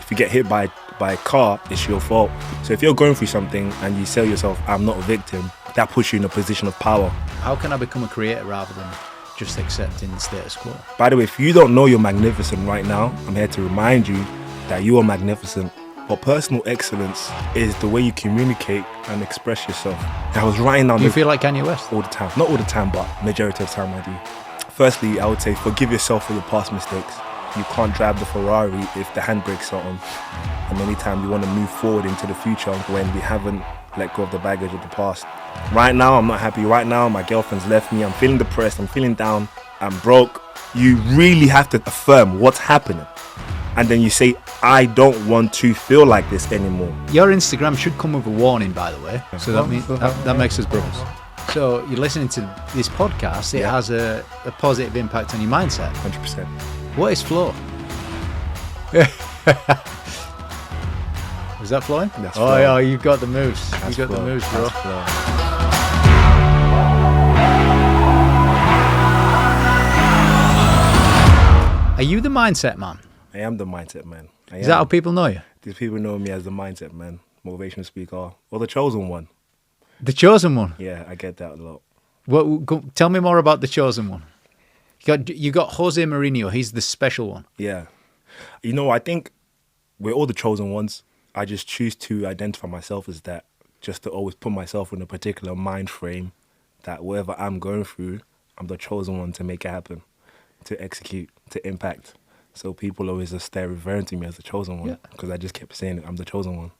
if you get hit by a car, it's your fault. So if you're going through something and you tell yourself, I'm not a victim, that puts you in a position of power. How can I become a creator rather than just accepting the status quo? By the way, if you don't know you're magnificent right now, I'm here to remind you that you are magnificent. But personal excellence is the way you communicate and express yourself. I was writing down... You feel like Kanye West? All the time. Not all the time, but majority of the time I do. Firstly, I would say forgive yourself for your past mistakes. You can't drive the Ferrari if the handbrakes are on. And anytime you want to move forward into the future when we haven't let go of the baggage of the past. Right now, I'm not happy. Right now, my girlfriend's left me. I'm feeling depressed. I'm feeling down. I'm broke. You really have to affirm what's happening. And then you say, I don't want to feel like this anymore. Your Instagram should come with a warning, by the way. So that means that makes us brothers. So you're listening to this podcast. It has a positive impact on your mindset. 100%. What is flow? Was that flowing? That's flow. Oh, you've got the moves. That's You've got flow. the moves, bro. Are you the mindset man? I am the mindset man. Is that how people know you? These people know me as the mindset man, motivational speaker, or the chosen one. The chosen one? Yeah, I get that a lot. Tell me more about the chosen one. You got Jose Mourinho. He's the special one. Yeah. You know, I think we're all the chosen ones. I just choose to identify myself as that, just to always put myself in a particular mind frame that whatever I'm going through, I'm the chosen one to make it happen, to execute, to impact. So people always just start referring to me as the chosen one because I just kept saying it, I'm the chosen one.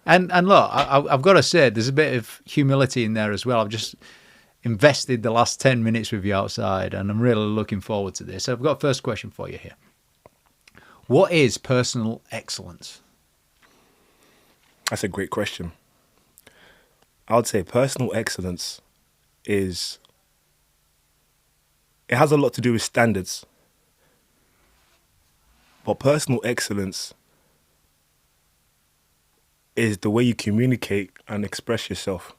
And look, I've got to say, there's a bit of humility in there as well. I've just invested the last 10 minutes with you outside, and I'm really looking forward to this. I've got a first question for you here. What is personal excellence? That's a great question. I would say personal excellence it has a lot to do with standards. But personal excellence is the way you communicate and express yourself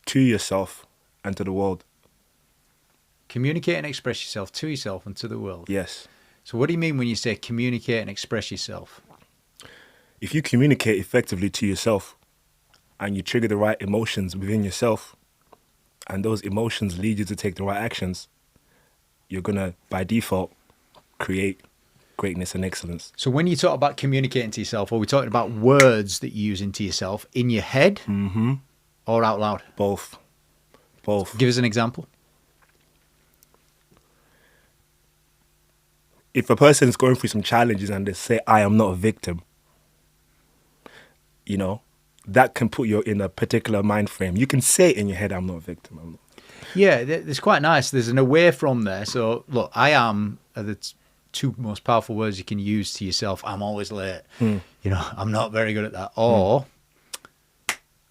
to yourself and to the world. Communicate and express yourself to yourself and to the world. Yes. So what do you mean when you say communicate and express yourself? If you communicate effectively to yourself and you trigger the right emotions within yourself, and those emotions lead you to take the right actions, you're going to, by default, create greatness and excellence. So when you talk about communicating to yourself, are we talking about words that you use into yourself in your head or out loud? Both. Give us an example. If a person is going through some challenges and they say, I am not a victim, you know, that can put you in a particular mind frame. You can say in your head, I'm not a victim. Yeah, it's quite nice. There's an away from there. So look, I am are the two most powerful words you can use to yourself. I'm always late. You know, I'm not very good at that. Or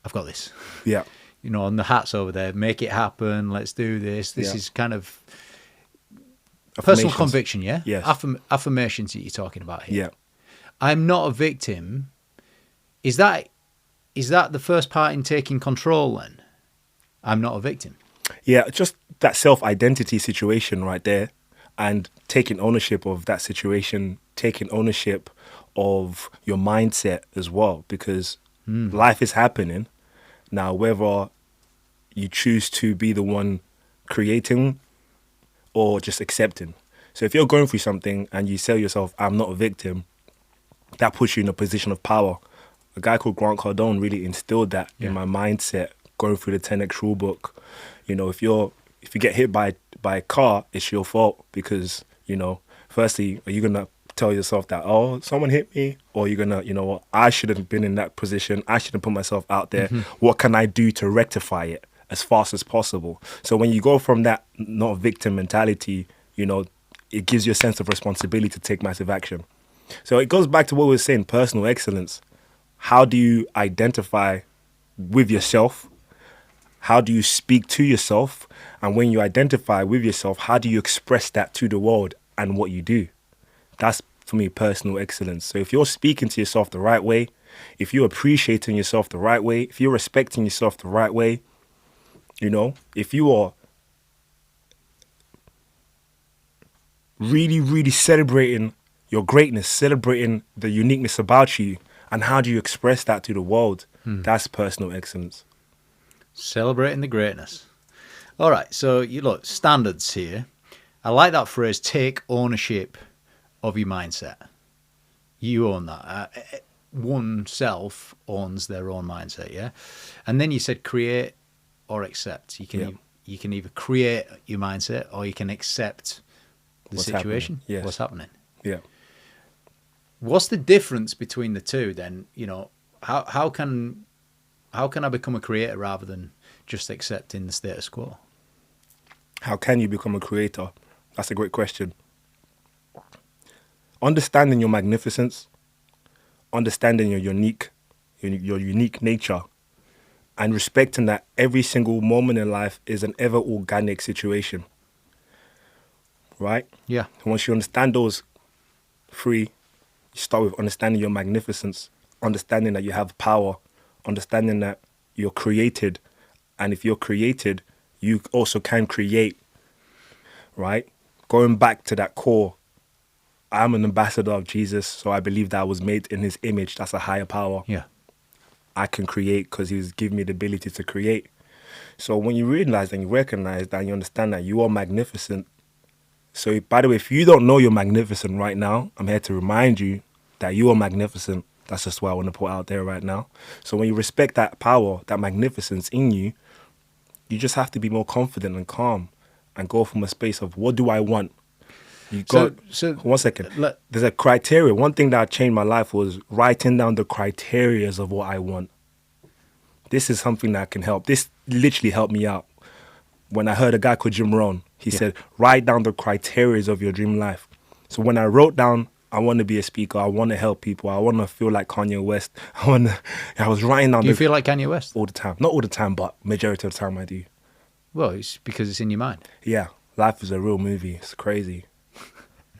I've got this. Yeah. You know, and the hat's over there. Make it happen. Let's do this. This is kind of personal conviction, yeah? Yes. Affirmations that you're talking about here. Yeah. I'm not a victim. Is that the first part in taking control then? I'm not a victim. Yeah, just that self-identity situation right there, and taking ownership of that situation, taking ownership of your mindset as well, because life is happening. Now, whether you choose to be the one creating or just accepting. So if you're going through something and you tell yourself, I'm not a victim, that puts you in a position of power. A guy called Cardone really instilled that in my mindset, going through the 10X rule book. You know, if you get hit by a car, it's your fault because, you know, firstly, are you going to tell yourself that, oh, someone hit me? Or you're going to, you know what, I shouldn't have been in that position. I shouldn't put myself out there. What can I do to rectify it as fast as possible? So when you go from that not victim mentality, you know, it gives you a sense of responsibility to take massive action. So it goes back to what we were saying, personal excellence. How do you identify with yourself? How do you speak to yourself? And when you identify with yourself, how do you express that to the world and what you do? That's, for me, personal excellence. So if you're speaking to yourself the right way, if you're appreciating yourself the right way, if you're respecting yourself the right way, you know, if you are really, really celebrating your greatness, celebrating the uniqueness about you, and how do you express that to the world? That's personal excellence. Celebrating the greatness. All right, so you look, standards here. I like that phrase, take ownership of your mindset. You own that. Oneself owns their own mindset, yeah? And then you said create or accept. You can either create your mindset or you can accept the What's situation, happening. Yes. what's happening. Yeah. What's the difference between the two then? You know, how can I become a creator rather than just accepting the status quo? How can you become a creator? That's a great question. Understanding your magnificence, understanding your unique nature, and respecting that every single moment in life is an ever organic situation. Right? Yeah. Once you understand those three, you start with understanding your magnificence, understanding that you have power, understanding that you're created, and if you're created, you also can create, right? Going back to that core, I'm an ambassador of Jesus, so I believe that I was made in his image. That's a higher power. Yeah. I can create because he's given me the ability to create. So when you realize and you recognize that and you understand that you are magnificent. So by the way, if you don't know you're magnificent right now, I'm here to remind you that you are magnificent. That's just what I want to put out there right now. So when you respect that power, that magnificence in you, you just have to be more confident and calm and go from a space of what do I want? You got So 1 second. There's a criteria. One thing that changed my life was writing down the criterias of what I want. This is something that can help. This literally helped me out. When I heard a guy called Jim Rohn, he said, write down the criterias of your dream life. So when I wrote down, I want to be a speaker, I want to help people, I want to feel like Kanye West, I was writing down. Do you feel like Kanye West? All the time. Not all the time, but majority of the time I do. Well, it's because it's in your mind. Yeah. Life is a real movie. It's crazy.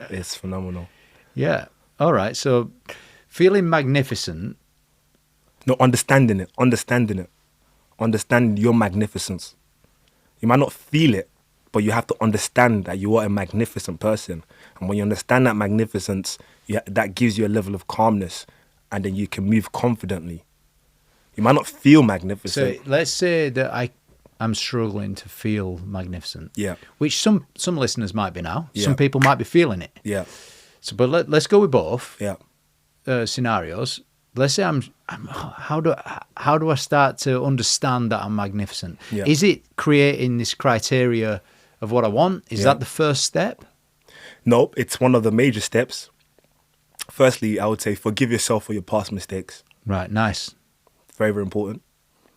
It's phenomenal. Yeah. All right. So feeling magnificent. No, understanding it. Understanding your magnificence. You might not feel it, but you have to understand that you are a magnificent person. And when you understand that magnificence, that gives you a level of calmness, and then you can move confidently. You might not feel magnificent. So let's say that I'm struggling to feel magnificent. Yeah. Which some listeners might be now. Yeah. Some people might be feeling it. Yeah. So, but let's go with both. Yeah. Scenarios. Let's say how do I start to understand that I'm magnificent? Yeah. Is it creating this criteria of what I want? Is that the first step? Nope, it's one of the major steps. Firstly, I would say forgive yourself for your past mistakes. Right, nice. Very, very important.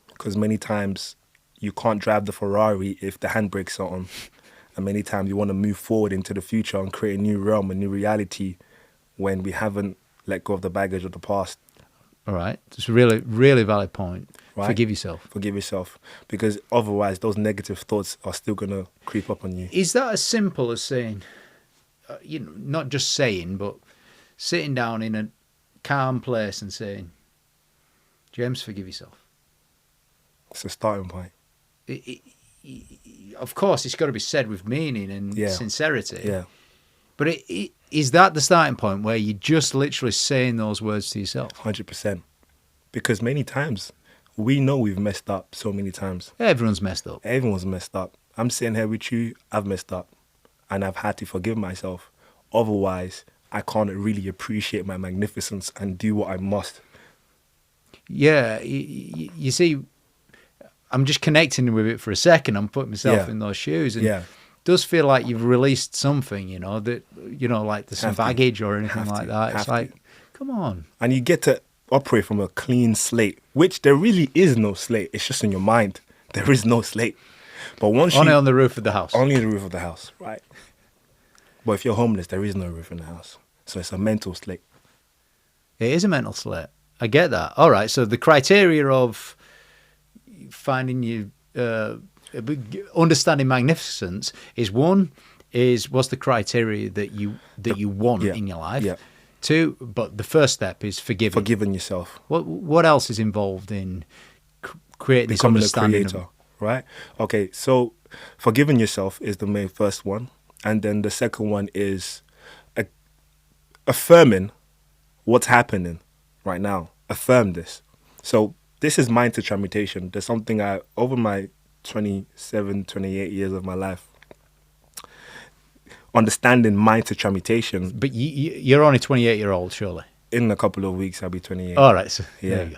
Because many times you can't drive the Ferrari if the handbrakes are on. And many times you want to move forward into the future and create a new realm, a new reality when we haven't let go of the baggage of the past. All right. It's a really, really valid point. Right? Forgive yourself. Forgive yourself. Because otherwise those negative thoughts are still going to creep up on you. Is that as simple as saying, not just saying, but sitting down in a calm place and saying, James, forgive yourself? It's a starting point. Of course, it's got to be said with meaning and sincerity. Yeah. But is that the starting point where you're just literally saying those words to yourself? 100%. Because many times, we know we've messed up so many times. Everyone's messed up. Everyone's messed up. I'm sitting here with you, I've messed up. And I've had to forgive myself. Otherwise, I can't really appreciate my magnificence and do what I must. Yeah, you see, I'm just connecting with it for a second. I'm putting myself in those shoes. And it does feel like you've released something, like there's some baggage or anything like that. It's like, come on. And you get to operate from a clean slate, which there really is no slate. It's just in your mind. There is no slate. But once only on the roof of the house. Only on the roof of the house, right. But if you're homeless, there is no roof in the house. So it's a mental slate. It is a mental slate. I get that. All right. So the criteria of finding you, understanding magnificence is what's the criteria that you want in your life? Yeah. 2, but the first step is forgiving. Forgiving yourself. What else is involved in creating this understanding? Becoming a creator, right? Okay, so forgiving yourself is the main first one. And then the second one is affirming what's happening right now. Affirm this. So this is mindset transmutation. There's something over my 27, 28 years of my life, understanding mindset transmutation. But you're only 28-year-old, surely. In a couple of weeks, I'll be 28. All right. So Yeah. there you go.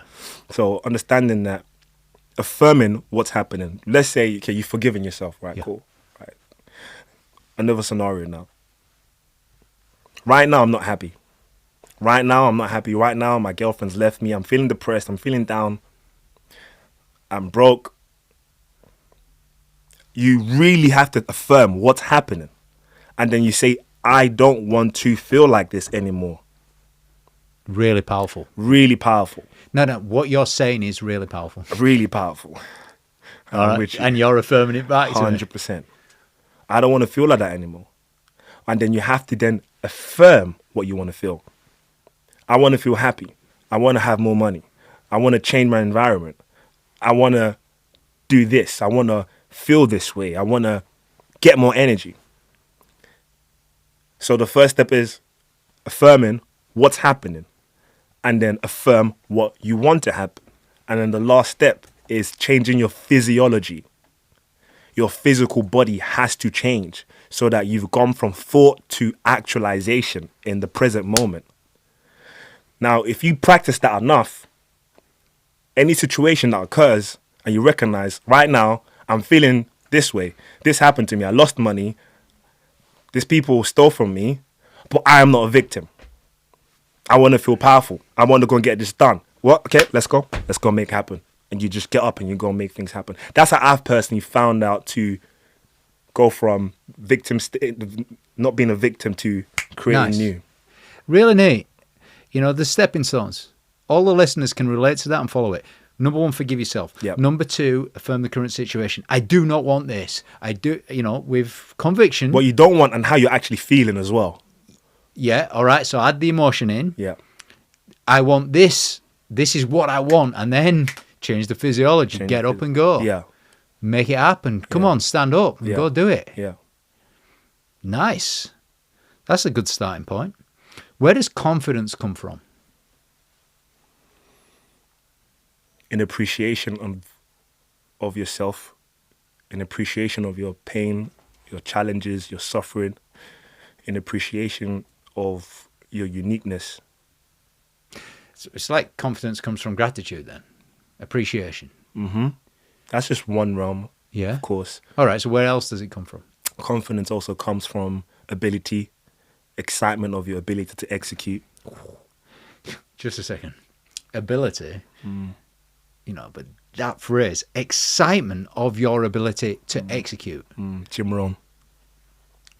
So understanding that, affirming what's happening. Let's say, okay, you've forgiven yourself, right? Yeah. Cool. Right. Another scenario now. Right now, I'm not happy. Right now, my girlfriend's left me. I'm feeling depressed. I'm feeling down. I'm broke. You really have to affirm what's happening. And then you say, I don't want to feel like this anymore. Really powerful. Really powerful. No, what you're saying is really powerful. Really powerful. All right. And you're affirming it back to me. 100%. I don't want to feel like that anymore. And then you have to then affirm what you want to feel. I want to feel happy. I want to have more money. I want to change my environment. I want to do this. I want to feel this way. I want to get more energy. So the first step is affirming what's happening, and then affirm what you want to happen. And then the last step is changing your physiology. Your physical body has to change so that you've gone from thought to actualization in the present moment. Now, if you practice that enough, any situation that occurs and you recognize, right now, I'm feeling this way. This happened to me. I lost money. These people stole from me, but I am not a victim. I want to feel powerful. I want to go and get this done. What? Okay, let's go. Let's go make it happen. And you just get up and you go and make things happen. That's how I've personally found out to go from not being a victim to creating new. Really neat. You know, the stepping stones. All the listeners can relate to that and follow it. Number one, forgive yourself. Yep. Number two, affirm the current situation. I do not want this. I do, with conviction. What you don't want and how you're actually feeling as well. Yeah, all right. So add the emotion in. Yeah. I want this. This is what I want. And then change the physiology. Get up and go. Yeah. Make it happen. Come on, stand up and go do it. Yeah. Nice. That's a good starting point. Where does confidence come from? In appreciation of yourself, in appreciation of your pain, your challenges, your suffering, in appreciation of your uniqueness. It's like confidence comes from gratitude then, appreciation. Mm-hmm. That's just one realm, Yeah. of course. All right, so where else does it come from? Confidence also comes from ability, excitement of your ability to execute. Just a second. Ability, but that phrase, excitement of your ability to execute. Jim Rohn.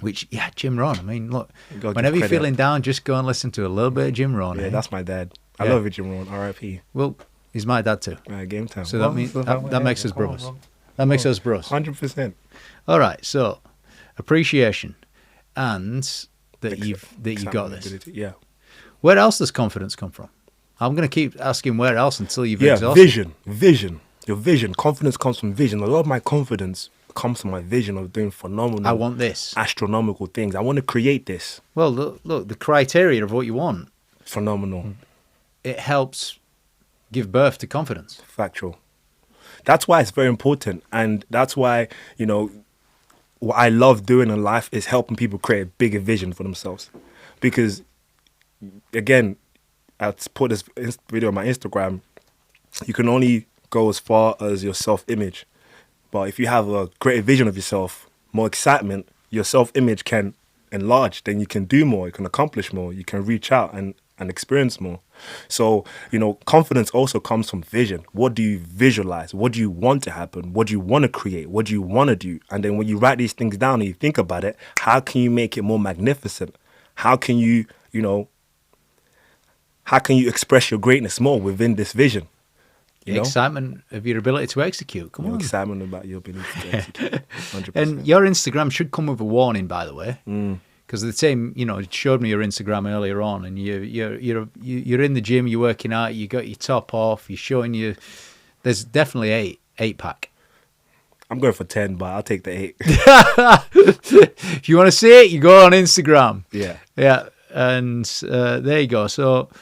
Which, Jim Rohn. I mean, look, Go give whenever you're credit. feeling down, just go and listen to a little bit of Jim Rohn. Yeah, eh? that's my dad. I Yeah. love you, Jim Rohn. R.I.P. Well, he's my dad too. Game time. So that means that makes us brothers. That makes us bros. 100%. All right, so appreciation and that you've got Excitement, this. ability, yeah. Where else does confidence come from? I'm going to keep asking where else until you've Yeah, exhausted. vision. Your vision. Confidence comes from vision. A lot of my confidence comes from my vision of doing phenomenal, I want this. astronomical things. I want to create this. Well, look, the criteria of what you want, Phenomenal. it helps give birth to confidence. Factual. That's why it's very important. And that's why, what I love doing in life is helping people create a bigger vision for themselves. Because, again, I put this video on my Instagram, you can only go as far as your self-image. But if you have a greater vision of yourself, more excitement, your self-image can enlarge. Then you can do more, you can accomplish more, you can reach out and experience more. So, confidence also comes from vision. What do you visualize? What do you want to happen? What do you want to create? What do you want to do? And then when you write these things down and you think about it, how can you make it more magnificent? How can you, how can you express your greatness more within this vision? The excitement of your ability to execute. Come on. Excitement about your ability to execute. 100%. And your Instagram should come with a warning, by the way. Because the team, it showed me your Instagram earlier on, and you're in the gym, you're working out, you got your top off, you're showing there's definitely eight pack. I'm going for 10, but I'll take the 8. If you want to see it, you go on Instagram. Yeah. Yeah. And there you go. So Oh, yeah.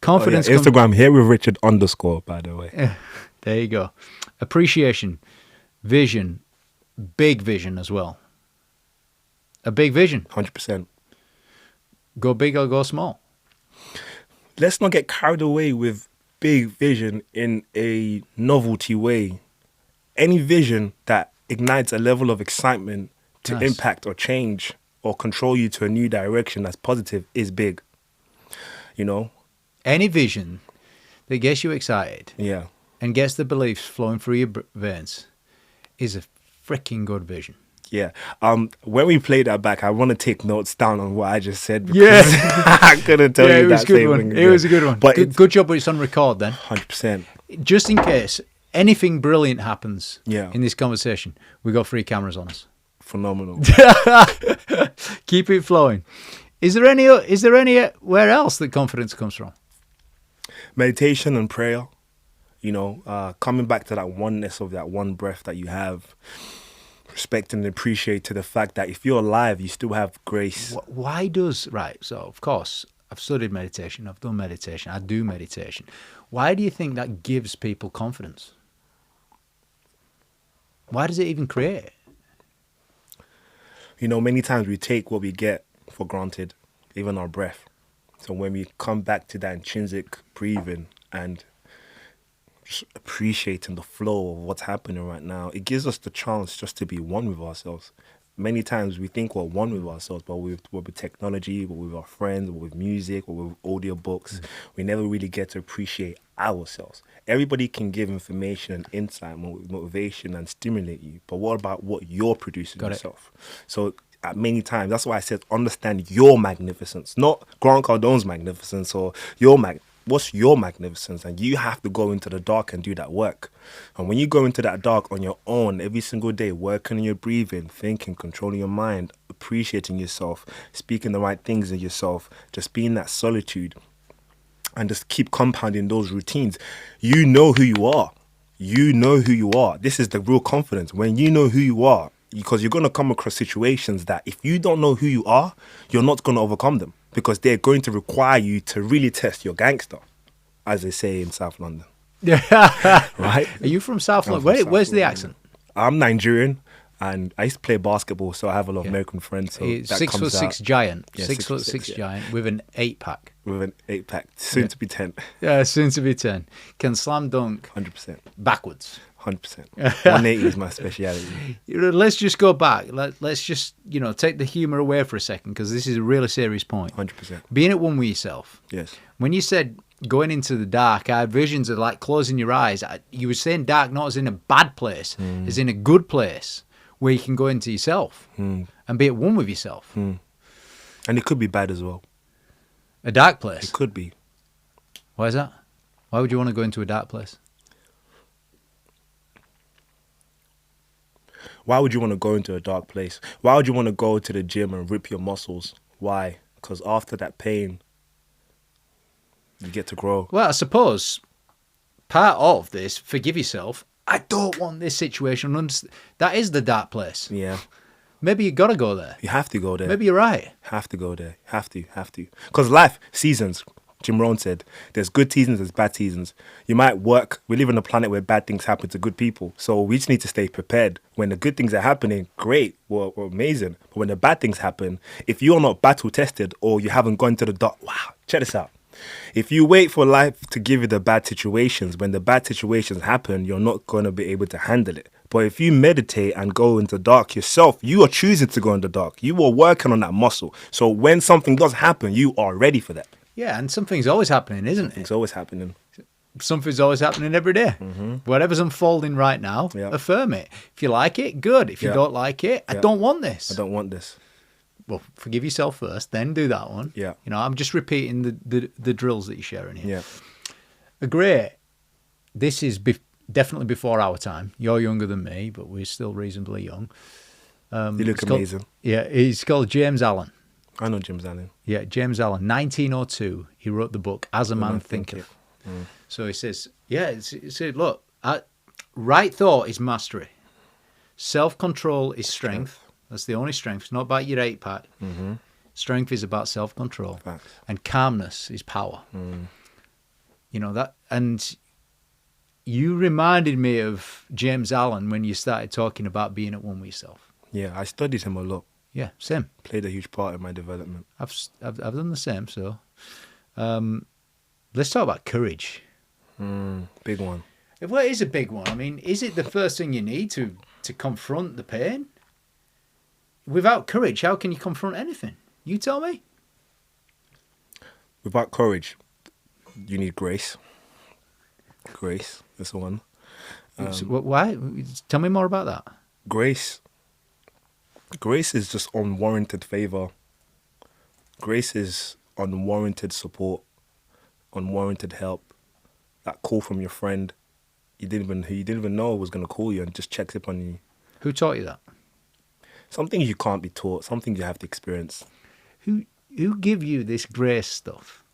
confidence. Instagram here with Richard _ by the way. There you go. Appreciation, vision, big vision as well. A big vision. 100%. Go big or go small. Let's not get carried away with big vision in a novelty way. Any vision that ignites a level of excitement to Nice. impact or change or control you to a new direction that's positive is big. You know? Any vision that gets you excited Yeah. and gets the beliefs flowing through your veins is a freaking good vision. Yeah. When we play that back, I want to take notes down on what I just said. Because Yeah. I couldn't tell you it was that a good same one. thing It again. was a good one. But Good job it's on record then. 100%. Just in case anything brilliant happens Yeah. in this conversation, we got 3 cameras on us. Phenomenal. Keep it flowing. Is there anywhere else that confidence comes from? Meditation and prayer, you know, coming back to that oneness of that one breath that you have, respecting and appreciate to the fact that if you're alive, you still have grace. Why does, right, so of course, I've studied meditation, I've done meditation, I do meditation. Why do you think that gives people confidence? Why does it even create it? You know, many times we take what we get for granted, even our breath. So when we come back to that intrinsic breathing and just appreciating the flow of what's happening right now, it gives us the chance just to be one with ourselves. Many times we think we're one with ourselves, but we're with technology, we're with our friends, we're with music, we're with audiobooks. We never really get to appreciate ourselves. Everybody can give information and insight, motivation and stimulate you, but what about what you're producing Got it. yourself? So at many times, that's why I said understand your magnificence, not Grant Cardone's magnificence or what's your magnificence? And you have to go into the dark and do that work. And when you go into that dark on your own every single day, working on your breathing, thinking, controlling your mind, appreciating yourself, speaking the right things in yourself, just being that solitude, and just keep compounding those routines, you know who you are. You know who you are. This is the real confidence. When you know who you are, because you're going to come across situations that if you don't know who you are, you're not going to overcome them, because they're going to require you to really test your gangster, as they say in South London. Right? Are you from South I'm London? from South Where's the London. accent? I'm Nigerian, and I used to play basketball, so I have a lot of American friends. So He's that 6'6" comes out giant. Yeah, 6'6" yeah. giant with an 8-pack. with an 8-pack, soon to be 10. Yeah, soon to be 10. Can slam dunk 100%. backwards. 100%. 180 is my speciality. Let's just go back. Let's just, take the humour away for a second, because this is a really serious point. 100%. Being at one with yourself. Yes. When you said going into the dark, I had visions of like closing your eyes. You were saying dark not as in a bad place, as in a good place where you can go into yourself and be at one with yourself. And it could be bad as well. A dark place. It could be. Why is that? Why would you want to go into a dark place? Why would you want to go into a dark place? Why would you want to go to the gym and rip your muscles? Why? Because after that pain, you get to grow. Well, I suppose part of this, forgive yourself, I don't want this situation. That is the dark place. Yeah. Maybe you got to go there. You have to go there. Maybe you're right. Have to go there. Have to. Because life, seasons. Jim Rohn said, there's good seasons, there's bad seasons. You might work. We live on a planet where bad things happen to good people. So we just need to stay prepared. When the good things are happening, great, we're amazing. But when the bad things happen, if you're not battle tested or you haven't gone to the dark, wow, check this out. If you wait for life to give you the bad situations, when the bad situations happen, you're not going to be able to handle it. But if you meditate and go into the dark yourself, you are choosing to go in the dark. You are working on that muscle. So when something does happen, you are ready for that. Yeah, and something's always happening, isn't It's it? always happening. Something's always happening every day. Whatever's unfolding right now, Yeah. affirm it. If you like it, good. If you Yeah. don't like it, I Yeah. don't want this. I don't want this. Well, forgive yourself first, then do that one. Yeah. I'm just repeating the drills that you're sharing here. Yeah. Agree. This is definitely before our time. You're younger than me, but we're still reasonably young. You look it's called- amazing. Yeah, he's called James Allen. I know Jim Allen. Yeah, James Allen, 1902. He wrote the book As a Man Thinketh. So he says, he said, look, right thought is mastery. Self-control is strength. That's the only strength. It's not about your 8-pack. Strength is about self-control. Facts. And calmness is power. You know that, and you reminded me of James Allen when you started talking about being at one with yourself. Yeah, I studied him a lot. Yeah, same. Played a huge part in my development. I've done the same. So, let's talk about courage. Big one. Well, it is a big one. I mean, is it the first thing you need to confront the pain? Without courage, how can you confront anything? You tell me. Without courage, you need grace. Grace, that's the one. So, why? Tell me more about that. Grace is just unwarranted favor. Grace is unwarranted support, unwarranted help. That call from your friend you didn't even know was going to call you and just checks up on you. Who taught you that? Some things you can't be taught. Some things you have to experience. Who give you this grace stuff?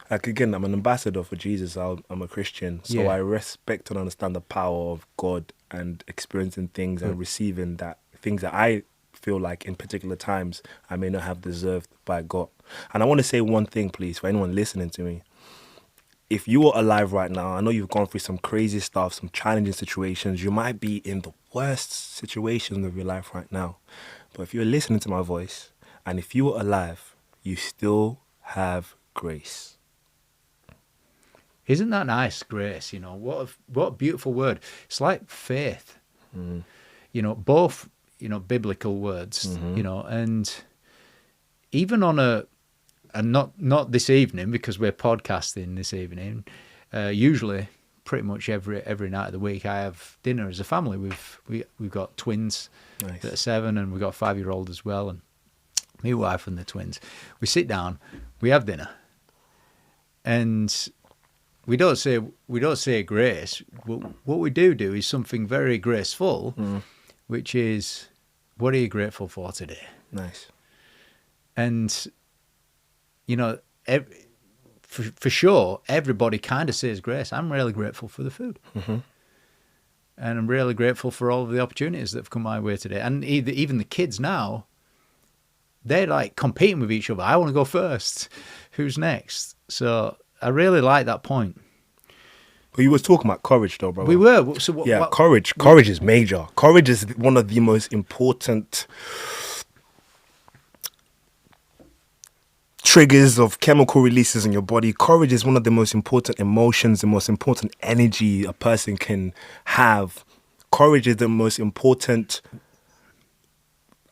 Like, again, I'm an ambassador for Jesus. I'm a Christian. So Yeah. I respect and understand the power of God and experiencing things and receiving things that I feel like in particular times I may not have deserved by God. And I want to say one thing, please, for anyone listening to me. If you are alive right now, I know you've gone through some crazy stuff, some challenging situations. You might be in the worst situations of your life right now. But if you're listening to my voice, and if you are alive, you still have grace. Isn't that nice, grace? You know, what a beautiful word. It's like faith. You know, both, you know, biblical words, you know, and even on and not this evening, because we're podcasting this evening, usually pretty much every night of the week I have dinner as a family. We've got twins Nice. that are 7, and we've got a 5-year-old as well, and my wife and the twins. We sit down, we have dinner, and we don't say grace. What we do is something very graceful, which is, what are you grateful for today? Nice. And, you know, for sure, everybody kind of says grace. I'm really grateful for the food. And I'm really grateful for all of the opportunities that have come my way today. And even the kids now, they're like competing with each other. I want to go first. Who's next? So I really like that point. But you was talking about courage, though, bro. We were. So what, courage. Courage is major. Courage is one of the most important triggers of chemical releases in your body. Courage is one of the most important emotions, the most important energy a person can have. Courage is the most important.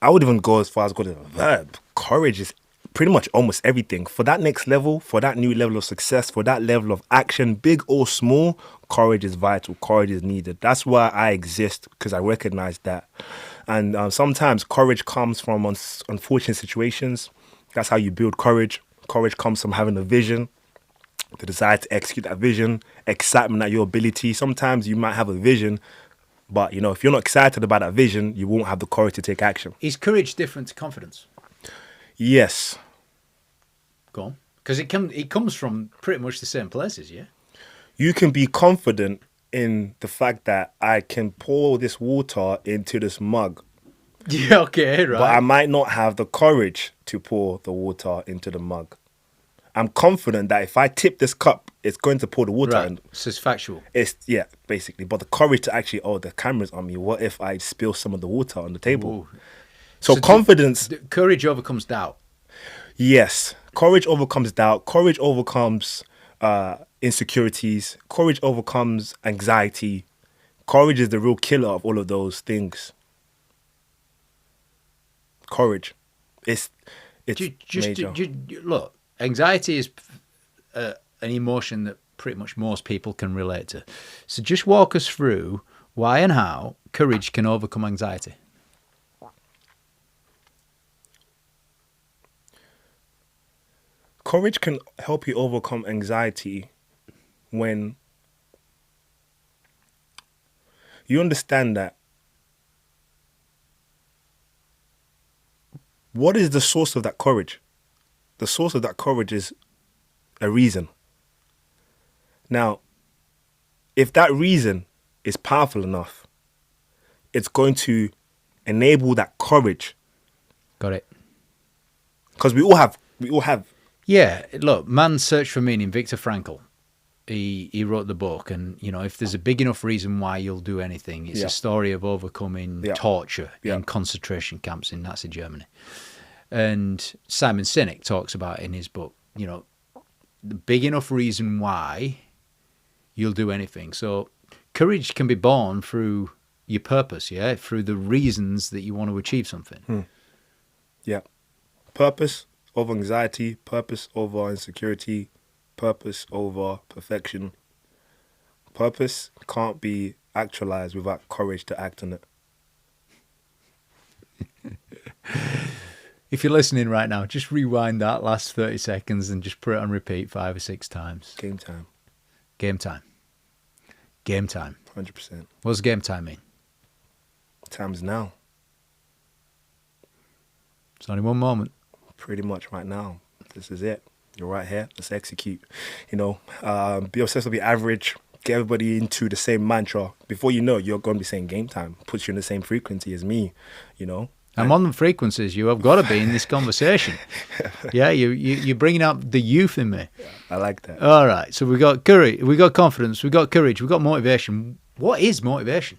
I would even go as far as go to the verb. Courage is pretty much almost everything. For that next level, for that new level of success, for that level of action, big or small, courage is vital. Courage is needed. That's why I exist, because I recognize that. And sometimes courage comes from unfortunate situations. That's how you build courage. Courage comes from having a vision, the desire to execute that vision, excitement at your ability. Sometimes you might have a vision, but, you know, if you're not excited about that vision, you won't have the courage to take action. is courage different to confidence? Yes. Go on. Because it comes from pretty much the same places, yeah? You can be confident in the fact that I can pour this water into this mug, Yeah, okay, right. but I might not have the courage to pour the water into the mug. I'm confident that if I tip this cup, it's going to pour the water right. in. So it's factual. Yeah, basically. But the courage to actually, the camera's on me. What if I spill some of the water on the table? Ooh. So confidence, Courage overcomes doubt. yes. Courage overcomes doubt. Courage overcomes insecurities. Courage overcomes anxiety. Courage is the real killer of all of those things. Courage. It's major. Look, anxiety is an emotion that pretty much most people can relate to. So just walk us through why and how courage can overcome anxiety. Courage can help you overcome anxiety when you understand that what is the source of that courage? The source of that courage is a reason. Now, if that reason is powerful enough, it's going to enable that courage. Got it. Because we all have. Yeah, look, Man's Search for Meaning, Viktor Frankl. He wrote the book, and if there's a big enough reason why you'll do anything, it's a story of overcoming torture in concentration camps in Nazi Germany. And Simon Sinek talks about in his book, the big enough reason why you'll do anything. So courage can be born through your purpose, through the reasons that you want to achieve something. Yeah. Purpose over anxiety, purpose over insecurity, purpose over perfection. Purpose can't be actualized without courage to act on it. If you're listening right now, just rewind that last 30 seconds and just put it on repeat 5 or 6 times. Game time. Game time. Game time. 100%. What does game time mean? Time's now. It's only one moment. Pretty much right now. This is it. You're right here. Let's execute. Be obsessed with the average. Get everybody into the same mantra. Before you know, you're going to be saying game time. Puts you in the same frequency as me, I'm on the frequencies you have got to be in this conversation. Yeah, you're bringing out the youth in me. Yeah, I like that. All right, so we got courage, we got confidence, we got courage, we got motivation. What is motivation?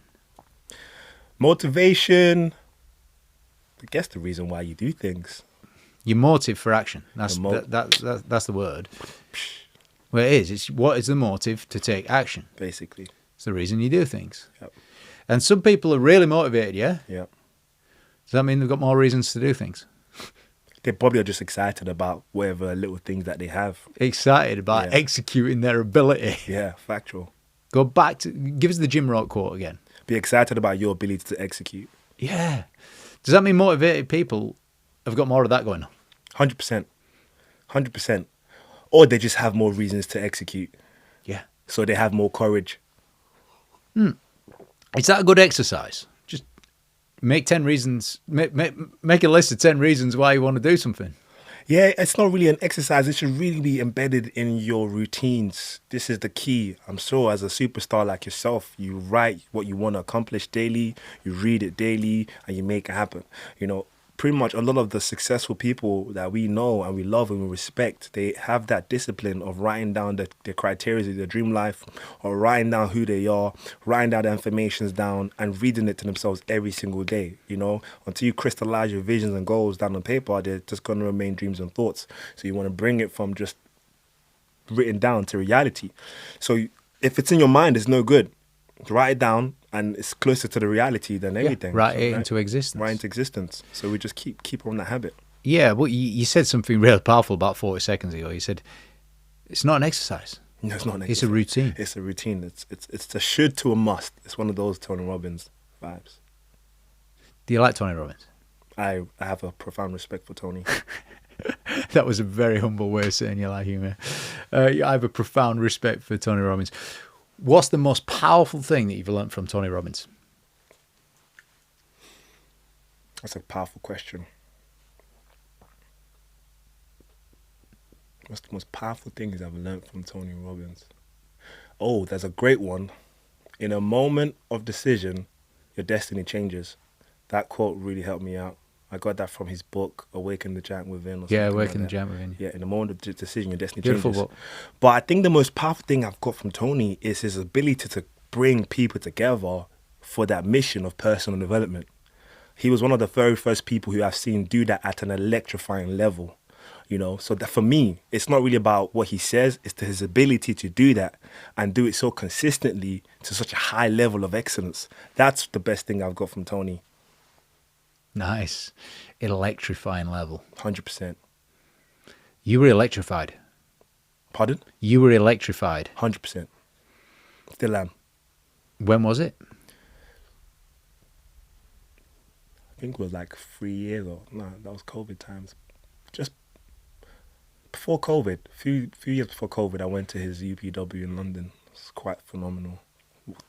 Motivation, I guess the reason why you do things. Your motive for action. That's the word. Well, it is. It's what is the motive to take action? Basically. It's the reason you do things. Yep. And some people are really motivated, yeah? Yeah. Does that mean they've got more reasons to do things? They probably are just excited about whatever little things that they have. Excited about executing their ability. Yeah, factual. Go back to, give us the Jim Rohn quote again. Be excited about your ability to execute. Yeah. Does that mean motivated people have got more of that going on? 100%. 100%. Or they just have more reasons to execute. Yeah. So they have more courage. Is that a good exercise? Just make 10 reasons, make a list of 10 reasons why you want to do something. Yeah, it's not really an exercise. It should really be embedded in your routines. This is the key. I'm sure as a superstar like yourself, you write what you want to accomplish daily, you read it daily, and you make it happen. Pretty much a lot of the successful people that we know and we love and we respect, they have that discipline of writing down the criteria of their dream life, or writing down who they are, writing down the information down and reading it to themselves every single day. Until you crystallize your visions and goals down on paper, they're just going to remain dreams and thoughts. So you want to bring it from just written down to reality. So if it's in your mind, it's no good. Write it down, and it's closer to the reality than anything. Write it into existence. Right into existence. So we just keep on that habit. Yeah, well, you said something really powerful about 40 seconds ago. You said, it's not an exercise. No, it's not an exercise. It's a routine. It's a routine. It's a should to a must. It's one of those Tony Robbins vibes. Do you like Tony Robbins? I have a profound respect for Tony. That was a very humble way of saying you like him. I have a profound respect for Tony Robbins. What's the most powerful thing that you've learned from Tony Robbins? That's a powerful question. What's the most powerful things I've learned from Tony Robbins? Oh, there's a great one. In a moment of decision, your destiny changes. That quote really helped me out. I got that from his book, Awaken the Giant Within. Awaken the Giant Within. Yeah, in a moment of decision, your destiny Beautiful changes. Book. But I think the most powerful thing I've got from Tony is his ability to bring people together for that mission of personal development. He was one of the very first people who I've seen do that at an electrifying level. So that for me, it's not really about what he says, it's his ability to do that and do it so consistently to such a high level of excellence. That's the best thing I've got from Tony. Nice. Electrifying level. 100%. You were electrified. Pardon? You were electrified. 100%. Still am. When was it? I think it was like 3 years or no, that was COVID times. Just before COVID, few years before COVID, I went to his UPW in London. It was quite phenomenal.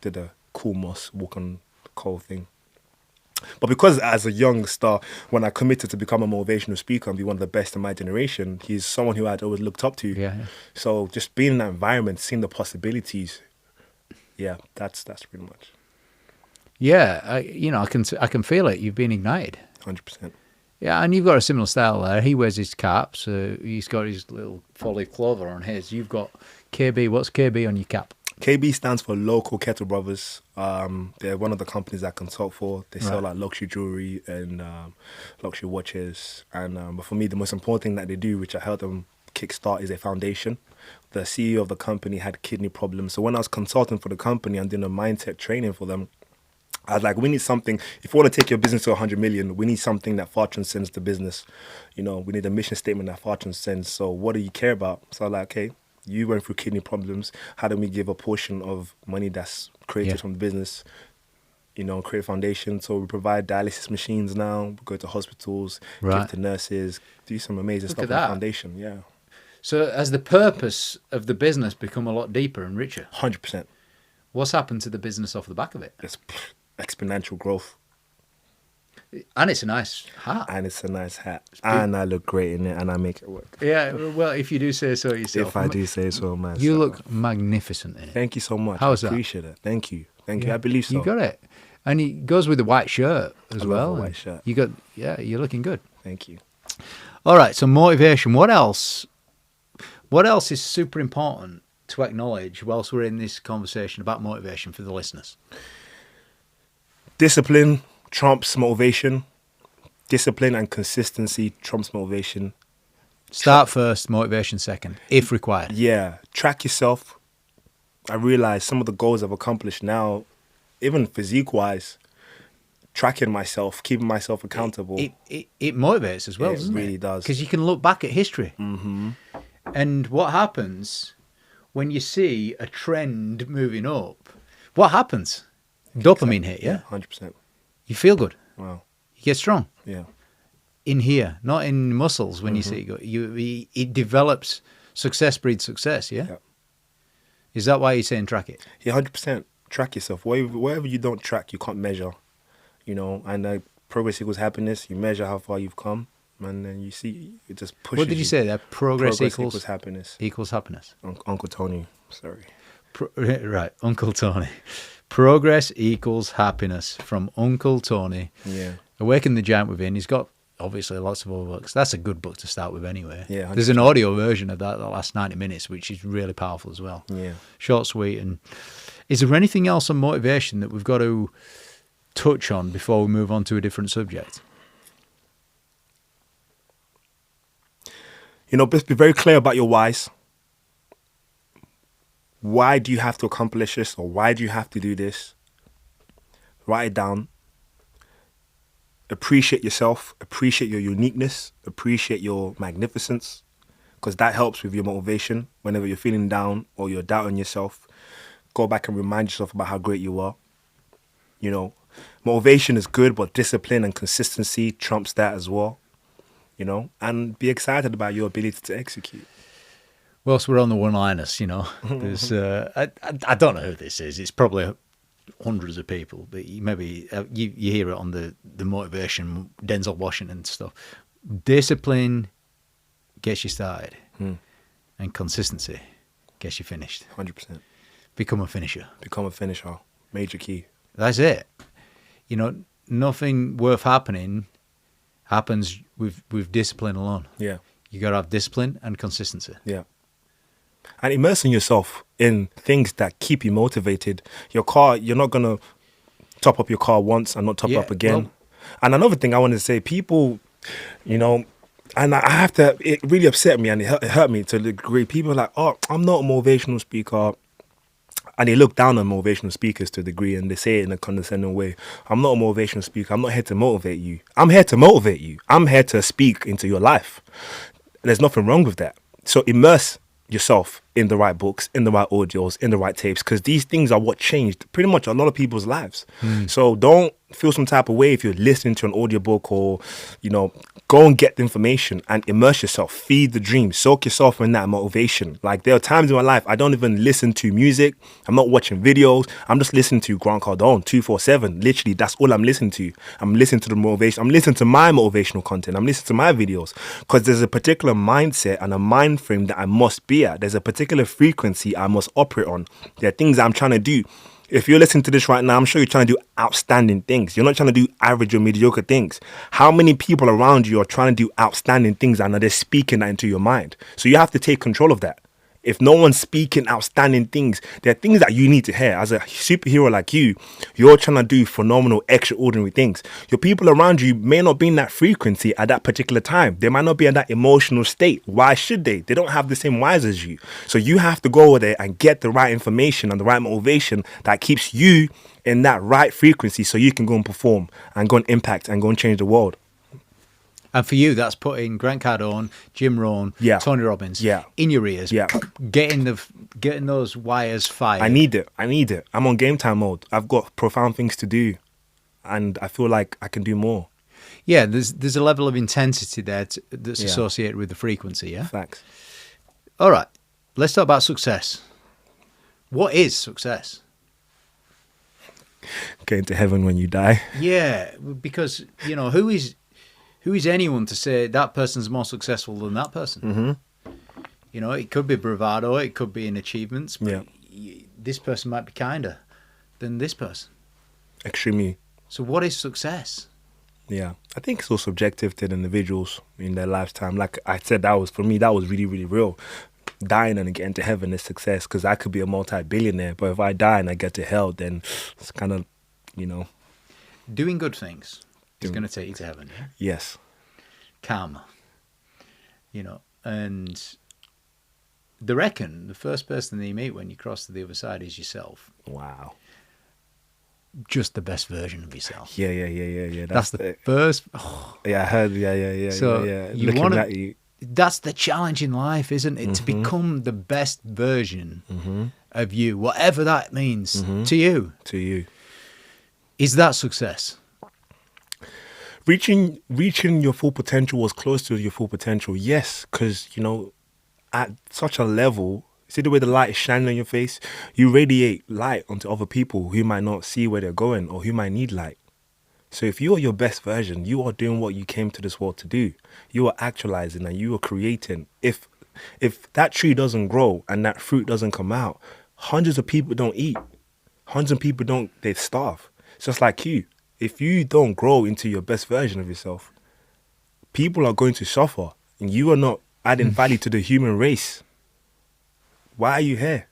Did a cool moss walk on the coal thing. But because as a young star, when I committed to become a motivational speaker and be one of the best in my generation, he's someone who I'd always looked up to. Yeah. So just being in that environment, seeing the possibilities, that's pretty much. Yeah, I can feel it. You've been ignited. 100%. Yeah, and you've got a similar style there. He wears his caps. He's got his little four-leaf clover on his. You've got KB. What's KB on your cap? KB stands for Local Kettle Brothers. They're one of the companies I consult for. They sell like luxury jewelry and luxury watches. But for me, the most important thing that they do, which I helped them kickstart, is a foundation. The CEO of the company had kidney problems. So when I was consulting for the company and doing a mindset training for them, I was like, we need something. If you want to take your business to 100 million, we need something that far transcends the business. We need a mission statement that far transcends. So what do you care about? So I was like, okay, you went through kidney problems. How do we give a portion of money that's created from the business, create a foundation? So we provide dialysis machines now. We go to hospitals, give to nurses, do some amazing stuff with the foundation. Yeah. So has the purpose of the business become a lot deeper and richer? 100%. What's happened to the business off the back of it? It's exponential growth. And it's a nice hat. And I look great in it and I make it work. Yeah, well, if you do say so yourself. If I do say so myself. You look magnificent in it. Thank you so much. How's that? I appreciate it. Thank you. I believe so. You got it. And it goes with the white shirt as well. Love a white shirt. You're looking good. Thank you. All right, so motivation. What else is super important to acknowledge whilst we're in this conversation about motivation for the listeners? Discipline trumps motivation. Discipline and consistency trumps motivation. Start first, motivation second, if required. Yeah. Track yourself. I realize some of the goals I've accomplished now, even physique-wise, tracking myself, keeping myself accountable. It motivates as well, doesn't it? It really does. Because you can look back at history. Mm-hmm. And what happens when you see a trend moving up? What happens? Dopamine hit, yeah? 100%. You feel good. Wow. You get strong. Yeah. In here, not in muscles when you see it go. It develops, success breeds success, yeah? Is that why you're saying track it? Yeah, 100%. Track yourself. Wherever you don't track, you can't measure. And progress equals happiness. You measure how far you've come, and then you see it just pushes. What did you say there? Progress equals happiness. Equals happiness. Uncle Tony, sorry. Right, Uncle Tony. Progress equals happiness from Uncle Tony. Yeah. Awaken the Giant Within. He's got obviously lots of other books. That's a good book to start with anyway. Yeah. 100%. There's an audio version of that, the last 90 minutes, which is really powerful as well. Yeah. Short, sweet. And is there anything else on motivation that we've got to touch on before we move on to a different subject? Be very clear about your whys. Why do you have to accomplish this, or why do you have to do this? Write it down. Appreciate yourself. Appreciate your uniqueness. Appreciate your magnificence, because that helps with your motivation. Whenever you're feeling down or you're doubting yourself, go back and remind yourself about how great you are. Motivation is good, but discipline and consistency trumps that as well. And be excited about your ability to execute. Whilst we're on the one-liners, there's I don't know who this is. It's probably hundreds of people, but maybe you hear it on the motivation, Denzel Washington stuff. Discipline gets you started, and consistency gets you finished. 100%. Become a finisher. Become a finisher. Major key. That's it. Nothing worth happens with discipline alone. Yeah. You got to have discipline and consistency. Yeah. And immersing yourself in things that keep you motivated. Your car, you're not going to top up your car once and not top up again. Well, and another thing I wanted to say, people, and I have to, it really upset me and it hurt me to a degree. People are like, oh, I'm not a motivational speaker. And they look down on motivational speakers to a degree and they say it in a condescending way. I'm not a motivational speaker. I'm not here to motivate you. I'm here to motivate you. I'm here to speak into your life. There's nothing wrong with that. So immerse yourself in the right books, in the right audios, in the right tapes, because these things are what changed pretty much a lot of people's lives. So don't feel some type of way if you're listening to an audiobook or, go and get the information and immerse yourself, feed the dream, soak yourself in that motivation. Like there are times in my life I don't even listen to music. I'm not watching videos. I'm just listening to Cardone 247. Literally, that's all I'm listening to. I'm listening to the motivation. I'm listening to my motivational content. I'm listening to my videos because there's a particular mindset and a mind frame that I must be at. There's a particular frequency I must operate on. There are things I'm trying to do. If you're listening to this right now, I'm sure you're trying to do outstanding things. You're not trying to do average or mediocre things. How many people around you are trying to do outstanding things and they're speaking that into your mind? So you have to take control of that. If no one's speaking outstanding things, there are things that you need to hear. As a superhero like you, you're trying to do phenomenal, extraordinary things. Your people around you may not be in that frequency at that particular time. They might not be in that emotional state. Why should they? They don't have the same whys as you. So you have to go over there and get the right information and the right motivation that keeps you in that right frequency so you can go and perform and go and impact and go and change the world. And for you, that's putting Grant Cardone, Jim Rohn, Yeah. Tony Robbins Yeah. in your ears, Yeah. getting those wires fired. I need it. I'm on game time mode. I've got profound things to do, and I feel like I can do more. Yeah, there's a level of intensity there that's Yeah. associated with the frequency, yeah? Facts. All right, let's talk about success. What is success? Getting to heaven when you die. Yeah, because, who is anyone to say that person's more successful than that person? Mm-hmm. It could be bravado, it could be in achievements, but Yeah. this person might be kinder than this person. Extremely. So what is success? Yeah. I think it's all subjective to the individuals in their lifetime. Like I said, for me, that was really, really real. Dying and getting to heaven is success because I could be a multi-billionaire, but if I die and I get to hell, then it's kind of, Doing good things is going to take you to heaven, yeah? Yes. Karma. And they reckon the first person that you meet when you cross to the other side is yourself. Wow. Just the best version of yourself. Yeah. That's the first. Oh. Yeah, I heard. Yeah. So yeah. you Looking want at you. That's the challenge in life, isn't it? To become the best version of you, whatever that means to you. To you. Is that success? Reaching your full potential was close to your full potential. Yes, because, at such a level, see the way the light is shining on your face? You radiate light onto other people who might not see where they're going or who might need light. So if you are your best version, you are doing what you came to this world to do. You are actualizing and you are creating. If that tree doesn't grow and that fruit doesn't come out, hundreds of people don't eat. Hundreds of people they starve. It's just like you. If you don't grow into your best version of yourself, people are going to suffer and you are not adding value to the human race. Why are you here?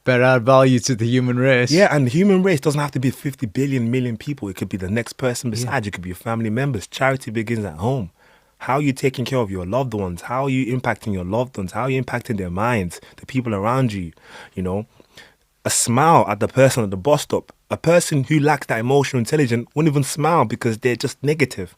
Better add value to the human race. Yeah, and the human race doesn't have to be 50 billion million people. It could be the next person beside you. It could be your family members. Charity begins at home. How are you taking care of your loved ones? How are you impacting your loved ones? How are you impacting their minds, the people around you? A smile at the person at the bus stop. A person who lacks that emotional intelligence won't even smile because they're just negative.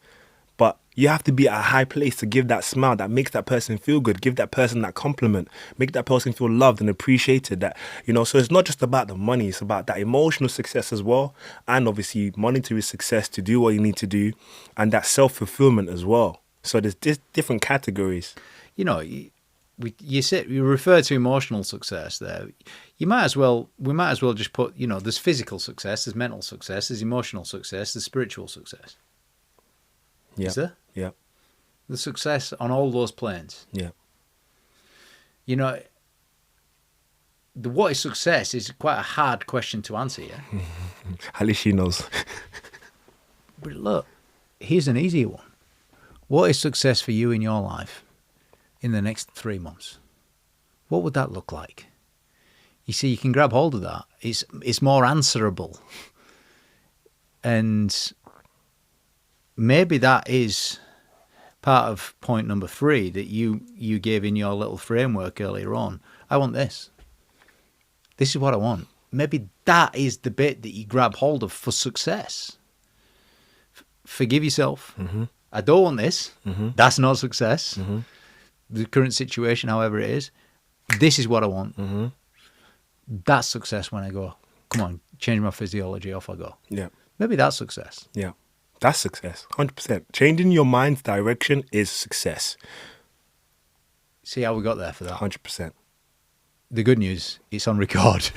But you have to be at a high place to give that smile that makes that person feel good, give that person that compliment, make that person feel loved and appreciated. So it's not just about the money, it's about that emotional success as well. And obviously monetary success to do what you need to do and that self-fulfillment as well. So there's different categories. You refer to emotional success there. We might as well just put, there's physical success, there's mental success, there's emotional success, there's spiritual success. Yeah. Is there? Yeah. The success on all those planes. Yeah. What is success is quite a hard question to answer, yeah? At least she knows. But look, here's an easier one. What is success for you in your life in the next 3 months? What would that look like? You see, you can grab hold of that. It's more answerable. And maybe that is part of point number 3 that you gave in your little framework earlier on. I want this. This is what I want. Maybe that is the bit that you grab hold of for success. Forgive yourself. Mm-hmm. I don't want this. Mm-hmm. That's not success. Mm-hmm. The current situation, however it is, this is what I want. Mm-hmm. That's success when I go, come on, change my physiology, off I go. Yeah. Maybe that's success. Yeah. That's success. 100%. Changing your mind's direction is success. See how we got there for that? 100%. The good news, it's on record.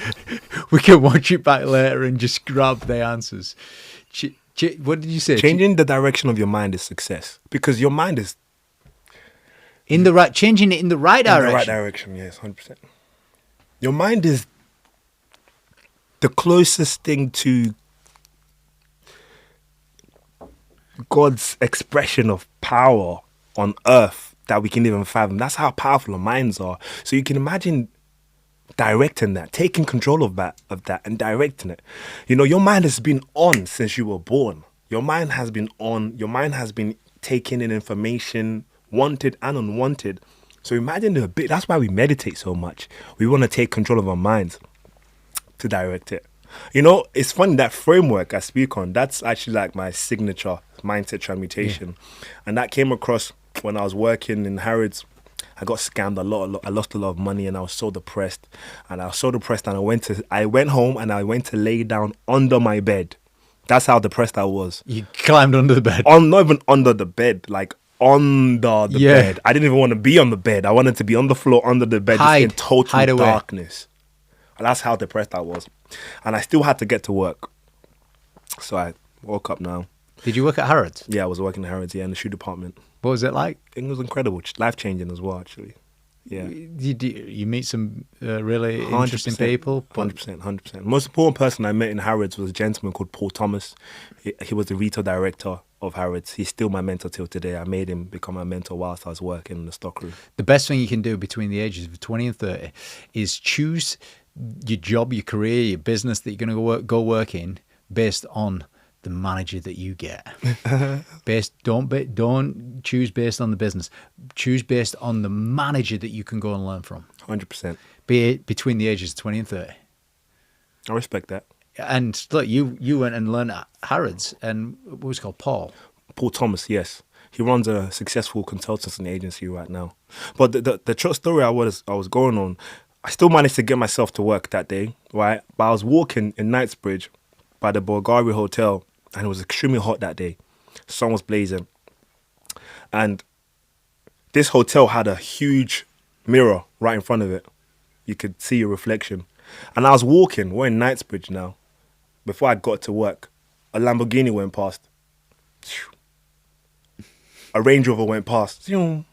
We can watch it back later and just grab the answers. What did you say? Changing the direction of your mind is success. Because your mind is... changing it in the right direction. In the right direction, yes, 100%. Your mind is the closest thing to God's expression of power on earth that we can even fathom. That's how powerful our minds are. So you can imagine directing that, taking control of that and directing it. You know, your mind has been on since you were born. Your mind has been on. Your mind has been taking in information, wanted and unwanted. So imagine a bit. That's why we meditate so much. We want to take control of our minds to direct it. You know, it's funny, that framework I speak on, that's actually like my signature mindset transmutation. And that came across when I was working in Harrods. I got scammed a lot. I lost a lot of money and I was so depressed. And I went home and I went to lay down under my bed. That's how depressed I was. You climbed under the bed. Not even under the bed, like under the bed. I didn't even want to be on the bed. I wanted to be on the floor under the bed, just in total darkness. And that's how depressed I was. And I still had to get to work. So I woke up now. Did you work at Harrods? Yeah, I was working at Harrods, in the shoe department. What was it like? It was incredible. Life-changing as well, actually. Yeah. You meet some really interesting people? 100%. Most important person I met in Harrods was a gentleman called Paul Thomas. He was the retail director of Harrods. He's still my mentor till today. I made him become my mentor whilst I was working in the stockroom. The best thing you can do between the ages of 20 and 30 is choose your job, your career, your business that you're going to go work in based on the manager that you get. Don't choose based on the business. Choose based on the manager that you can go and learn from. 100%. Be it between the ages of 20 and 30. I respect that. And look, you went and learned at Harrods, and what was it called? Paul Thomas, yes. He runs a successful consultancy agency right now. But the true story I was going on, I still managed to get myself to work that day, right? But I was walking in Knightsbridge by the Bulgari Hotel, and it was extremely hot that day. The sun was blazing. And this hotel had a huge mirror right in front of it. You could see your reflection. And I was walking, we're in Knightsbridge now. Before I got to work, a Lamborghini went past. A Range Rover went past. A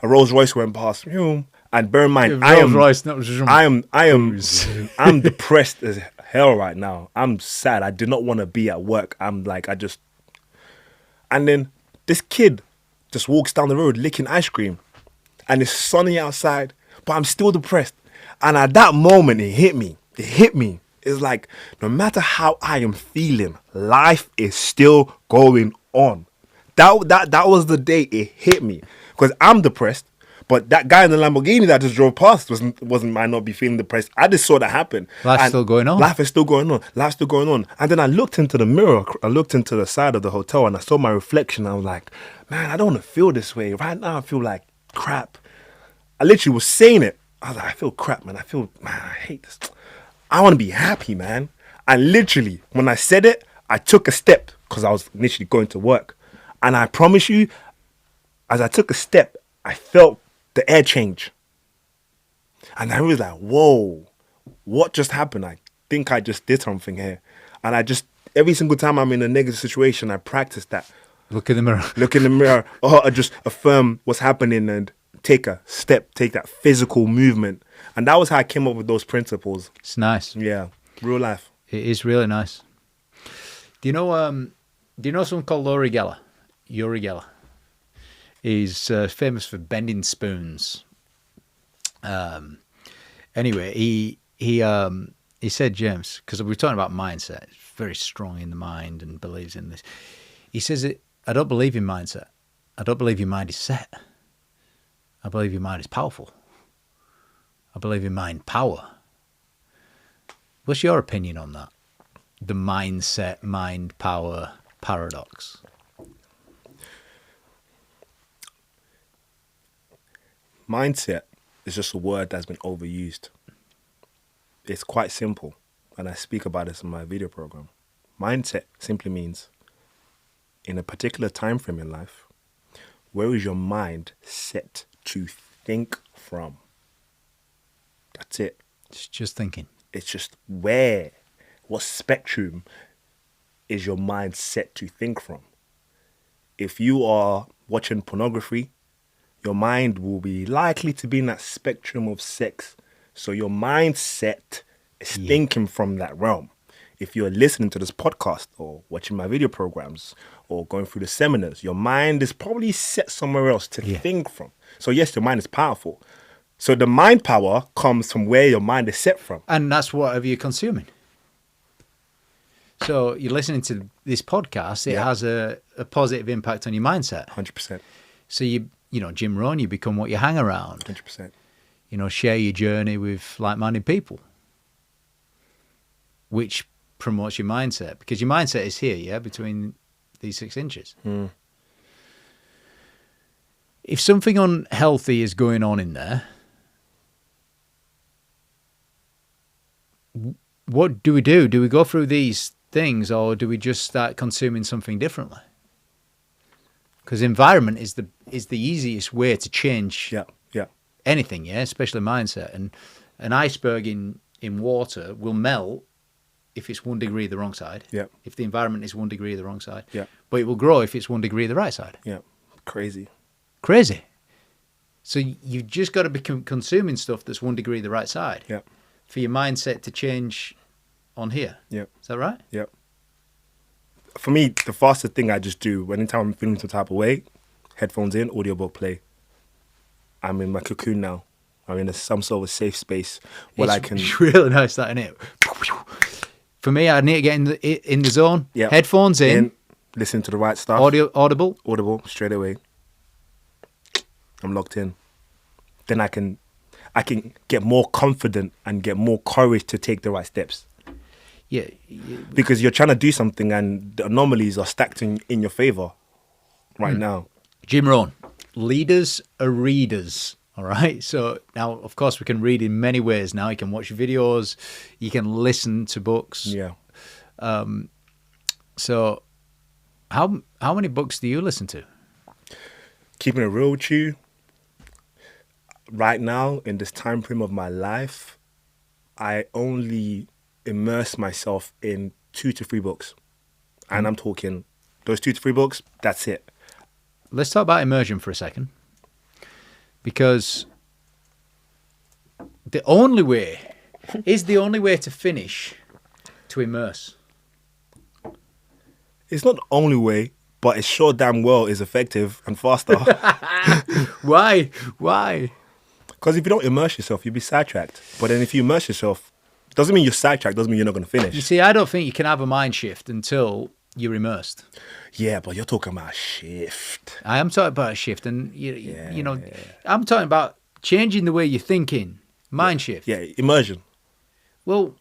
Rolls Royce went past. And bear in mind, I'm depressed as hell right now. I'm sad. I did not want to be at work. And then this kid just walks down the road licking ice cream, and it's sunny outside, but I'm still depressed. And at that moment, it hit me. It's like, no matter how I am feeling, life is still going on. That was the day it hit me, because I'm depressed. But that guy in the Lamborghini that just drove past might not be feeling depressed. I just saw that happen. Life's still going on. Life is still going on. And then I looked into the mirror. I looked into the side of the hotel and I saw my reflection. I was like, man, I don't want to feel this way. Right now I feel like crap. I literally was saying it. I was like, I feel crap, man. I hate this. I want to be happy, man. And literally, when I said it, I took a step because I was literally going to work. And I promise you, as I took a step, I felt the air change. And I was like, whoa, what just happened? I think I just did something here. And every single time I'm in a negative situation, I practice that. Look in the mirror. Or I just affirm what's happening and take a step, take that physical movement. And that was how I came up with those principles. It's nice. Yeah, real life. It is really nice. Do you know someone called Uri Geller? He's famous for bending spoons. Anyway, he said, James, because we were talking about mindset. He's very strong in the mind and believes in this. He says, I don't believe in mindset. I don't believe your mind is set. I believe your mind is powerful. I believe in mind power. What's your opinion on that? The mindset, mind power paradox. Mindset is just a word that's been overused. It's quite simple, and I speak about this in my video program. Mindset simply means, in a particular time frame in life, where is your mind set to think from? That's it. It's just thinking. It's just what spectrum is your mind set to think from? If you are watching pornography, your mind will be likely to be in that spectrum of sex. So your mindset It's thinking from that realm. If you're listening to this podcast or watching my video programs or going through the seminars, your mind is probably set somewhere else to think from. So yes, your mind is powerful. So the mind power comes from where your mind is set from. And that's whatever you're consuming. So you're listening to this podcast, it has a positive impact on your mindset. 100%. So Jim Rohn, you become what you hang around. 100%. Share your journey with like-minded people, which promotes your mindset, because your mindset is here, between these 6 inches. If something unhealthy is going on in there, what do we do? Do we go through these things, or do we just start consuming something differently? Because environment is the easiest way to change anything, especially mindset. And an iceberg in water will melt if it's 1 degree the wrong side. If the environment is 1 degree the wrong side. But it will grow if it's 1 degree the right side. Crazy. So you've just got to be consuming stuff that's 1 degree the right side. For your mindset to change on here. Is that right? For me, the fastest thing I just do, anytime I'm feeling some type of way, headphones in, audiobook play. I'm in my cocoon now. I'm in some sort of safe space where I can... It's really nice, that, isn't it? For me, I need to get in the zone. Headphones in. Listen to the right stuff. Audible, straight away. I'm locked in. Then I can get more confident and get more courage to take the right steps. Because you're trying to do something and the anomalies are stacked in your favor right now. Jim Rohn, leaders are readers. All right. So now, of course, we can read in many ways now. You can watch videos, you can listen to books. So how many books do you listen to? Keeping it real with you, right now, in this time frame of my life, I only immerse myself in 2 to 3 books. And I'm talking those 2 to 3 books, that's it. Let's talk about immersion for a second. Because the only way to finish to immerse. It's not the only way, but it sure damn well is effective and faster. Why? Because if you don't immerse yourself, you'll be sidetracked. But then if you immerse yourself, doesn't mean you're sidetracked, doesn't mean you're not going to finish. You see, I don't think you can have a mind shift until you're immersed. Yeah, but you're talking about a shift. I am talking about a shift, and I'm talking about changing the way you're thinking. Mind shift. Yeah, immersion. Well,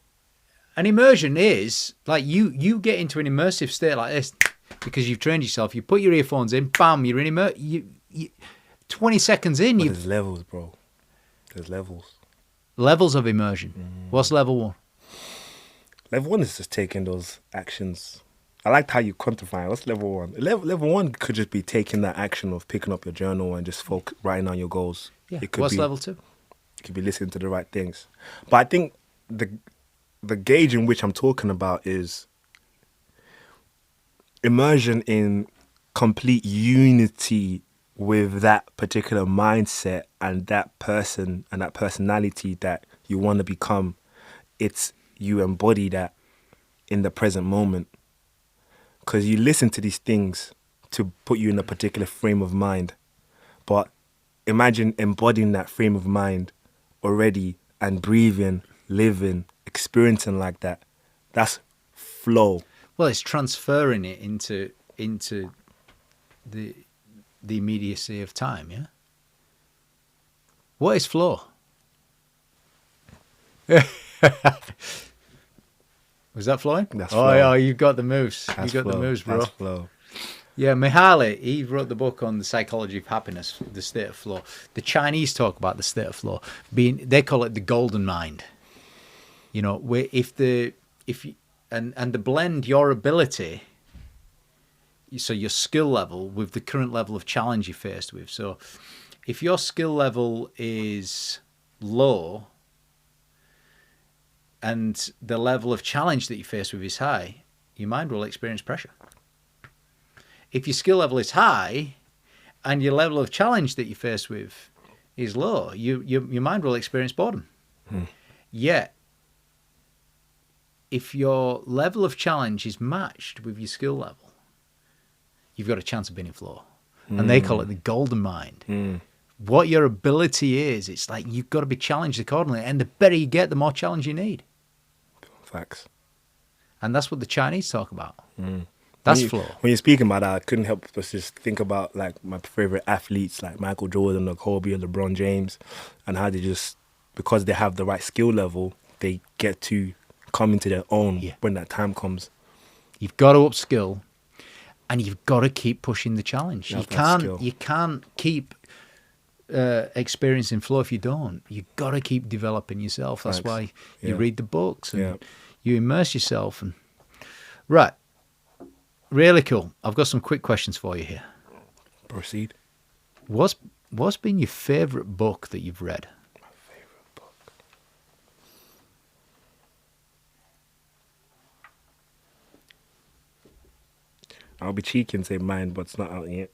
an immersion is like you get into an immersive state like this because you've trained yourself. You put your earphones in, bam, you're in immersion. 20 seconds in, there's levels, bro. There's levels. Levels of immersion. What's level 1? Level 1 is just taking those actions. I liked how you quantify it. What's level 1? Level 1 could just be taking that action of picking up your journal and just writing down your goals. Yeah. What's level 2? You could be listening to the right things. But I think the gauge in which I'm talking about is immersion in complete unity with that particular mindset and that person and that personality that you want to become. It's you embody that in the present moment. Because you listen to these things to put you in a particular frame of mind. But imagine embodying that frame of mind already and breathing, living, experiencing like that. That's flow. Well, it's transferring it into the immediacy of time, yeah? What is flow? Was that flowing? That's flow. Oh, yeah, you've got the moves. That's You've got flow. the moves, bro. That's flow. Yeah, Mihaly, he wrote the book on the psychology of happiness, the state of flow. The Chinese talk about the state of flow. They call it the golden mind. You know, where to blend your ability, so your skill level with the current level of challenge you're faced with. So if your skill level is low and the level of challenge that you face with is high, your mind will experience pressure. If your skill level is high and your level of challenge that you face with is low, your mind will experience boredom. Yet, if your level of challenge is matched with your skill level, you've got a chance of being in flow. And they call it the golden mind. What your ability is, it's like you've got to be challenged accordingly. And the better you get, the more challenge you need. Facts. And that's what the Chinese talk about. That's flow. When you're speaking about that, I couldn't help but just think about like my favorite athletes like Michael Jordan or Kobe or LeBron James, and how they just, because they have the right skill level, they get to come into their own when that time comes. You've got to upskill, and you've got to keep pushing the challenge. You can't keep experiencing flow if you don't. You've got to keep developing yourself. That's why you read the books and you immerse yourself. And right, really cool. I've got some quick questions for you here. Proceed. What's been your favorite book that you've read? My favorite book. I'll be cheeky and say mine, but it's not out yet.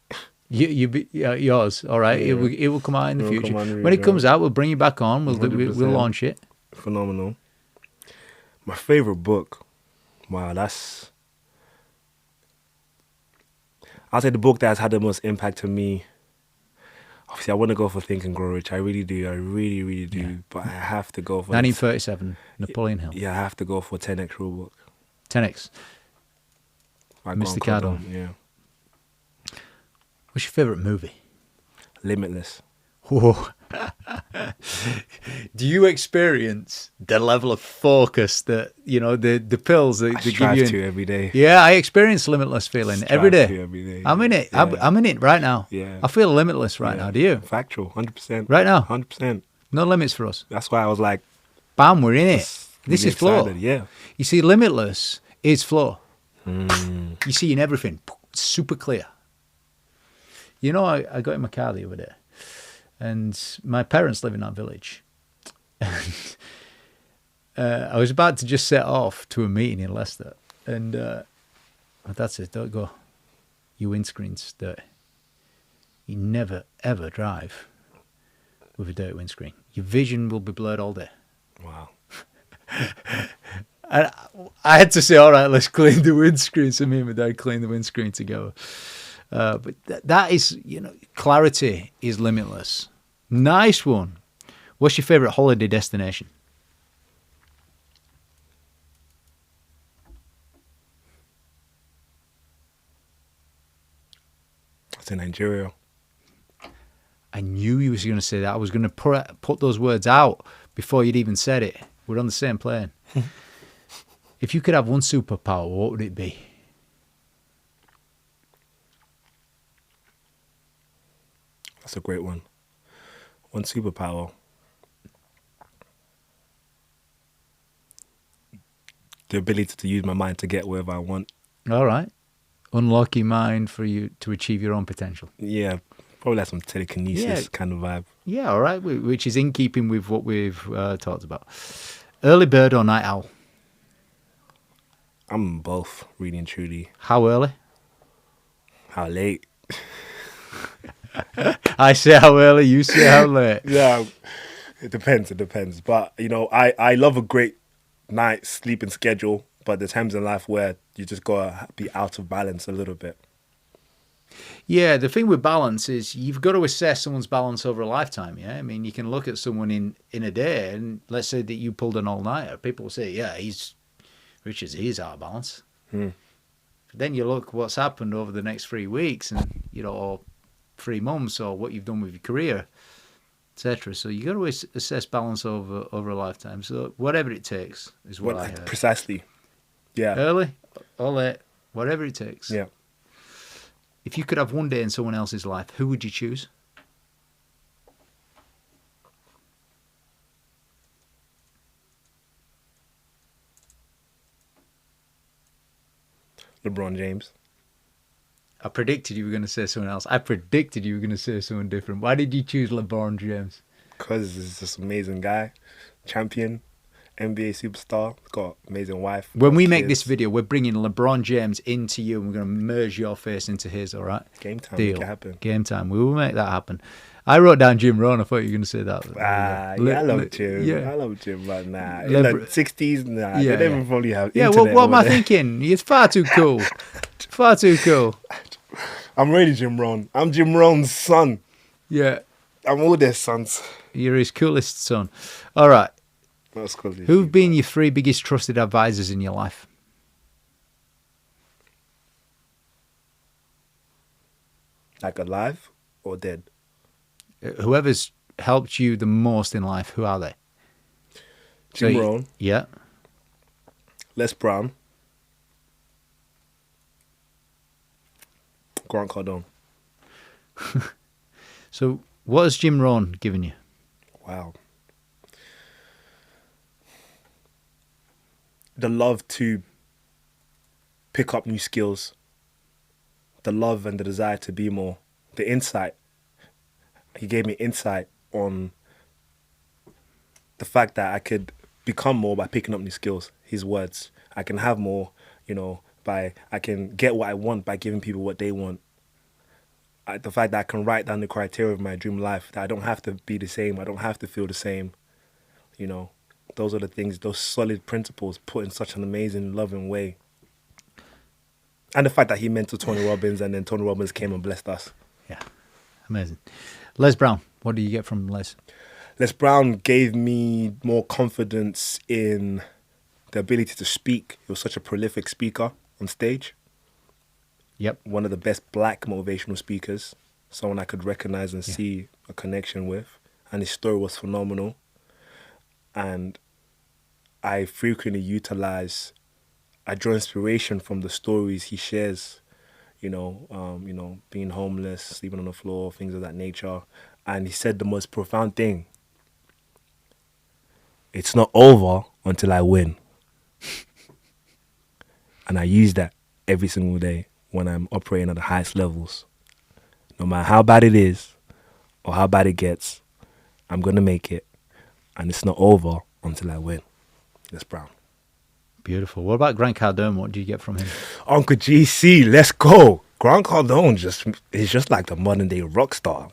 Yours, all right. Yeah. It will come out in the future. When it comes out, we'll bring you back on. We'll launch it. Phenomenal. My favorite book. Wow, I'll say the book that has had the most impact on me. Obviously, I want to go for Think and Grow Rich. I really do. I really, really do. Yeah. But I have to go for 1937, Napoleon Hill. Yeah, I have to go for 10X Rule Book. 10X. Mr. Cardone. Yeah. What's your favorite movie? Limitless. Whoa. Do you experience the level of focus that, the pills that they give you? To every day. Yeah, I experience limitless feeling every day. Every day. I'm in it. Yeah. I'm in it right now. Yeah. I feel limitless right now. Do you? Factual, 100%. Right now? 100%. No limits for us. That's why I was like, bam, we're in it. This is flow. Yeah. You see, limitless is flow. You see in everything, super clear. I got in my car the other day, and my parents live in that village. And I was about to just set off to a meeting in Leicester, and my dad says, "Don't go. Your windscreen's dirty. You never ever drive with a dirty windscreen. Your vision will be blurred all day." Wow. And I had to say, "All right, let's clean the windscreen." So me and my dad cleaned the windscreen together. But that is, clarity is limitless. Nice one. What's your favorite holiday destination? It's in Nigeria. I knew you was going to say that. I was going to put those words out before you'd even said it. We're on the same plane. If you could have one superpower, what would it be? That's a great one. One superpower. The ability to use my mind to get wherever I want. All right. Unlock your mind for you to achieve your own potential. Yeah. Probably like some telekinesis kind of vibe. Yeah, all right. Which is in keeping with what we've talked about. Early bird or night owl? I'm both, really and truly. How early? How late? I say how early, you say how late. Yeah, it depends. But, I love a great night's sleeping schedule, but there's times in life where you just got to be out of balance a little bit. Yeah, the thing with balance is you've got to assess someone's balance over a lifetime, yeah? I mean, you can look at someone in a day, and let's say that you pulled an all-nighter. People will say, yeah, he's out of balance. But then you look what's happened over the next 3 weeks and, or 3 months, or what you've done with your career, etc. So you got to assess balance over a lifetime. So whatever it takes is what I heard. Precisely. Yeah. Early or late, whatever it takes. Yeah. If you could have one day in someone else's life, who would you choose? LeBron James. I predicted you were going to say someone else. I predicted you were going to say someone different. Why did you choose LeBron James? Because he's just an amazing guy. Champion. NBA superstar. Got amazing wife. When we make this video, we're bringing LeBron James into you, and we're going to merge your face into his, all right? Game time. Deal. Make it happen. Game time. We will make that happen. I wrote down Jim Rohn. I thought you were going to say that. Yeah, I love Jim. Yeah. I love Jim, but nah. In Liber- the 60s, nah. Yeah, they don't yeah. even probably have Yeah, internet what am I over there. thinking? It's far too cool. Far too cool. I'm really Jim Rohn. I'm Jim Rohn's son. Yeah. I'm all their sons. You're his coolest son. All right. That's cause Who've been your 3 biggest trusted advisors in your life? like alive or dead? Whoever's helped you the most in life, who are they? Jim Rohn, Yeah. Les Brown, Grant Cardone. So what has Jim Rohn given you? Wow. The love to pick up new skills, the love and the desire to be more, the insight. He gave me insight on the fact that I could become more by picking up new skills. His words. I can have more, I can get what I want by giving people what they want. The fact that I can write down the criteria of my dream life, that I don't have to be the same, I don't have to feel the same, Those are the things, those solid principles put in such an amazing, loving way. And the fact that he mentored Tony Robbins and then Tony Robbins came and blessed us. Yeah. Amazing. Les Brown, what do you get from Les? Les Brown gave me more confidence in the ability to speak. He was such a prolific speaker on stage. Yep. One of the best black motivational speakers. Someone I could recognize and see a connection with. And his story was phenomenal. And I frequently I draw inspiration from the stories he shares, being homeless, sleeping on the floor, things of that nature. And he said the most profound thing. It's not over until I win. And I use that every single day when I'm operating at the highest levels. No matter how bad it is or how bad it gets, I'm going to make it. And it's not over until I win. Les Brown. Beautiful. What about Grant Cardone? What do you get from him? Uncle GC, let's go. Grant Cardone is just like the modern day rock star,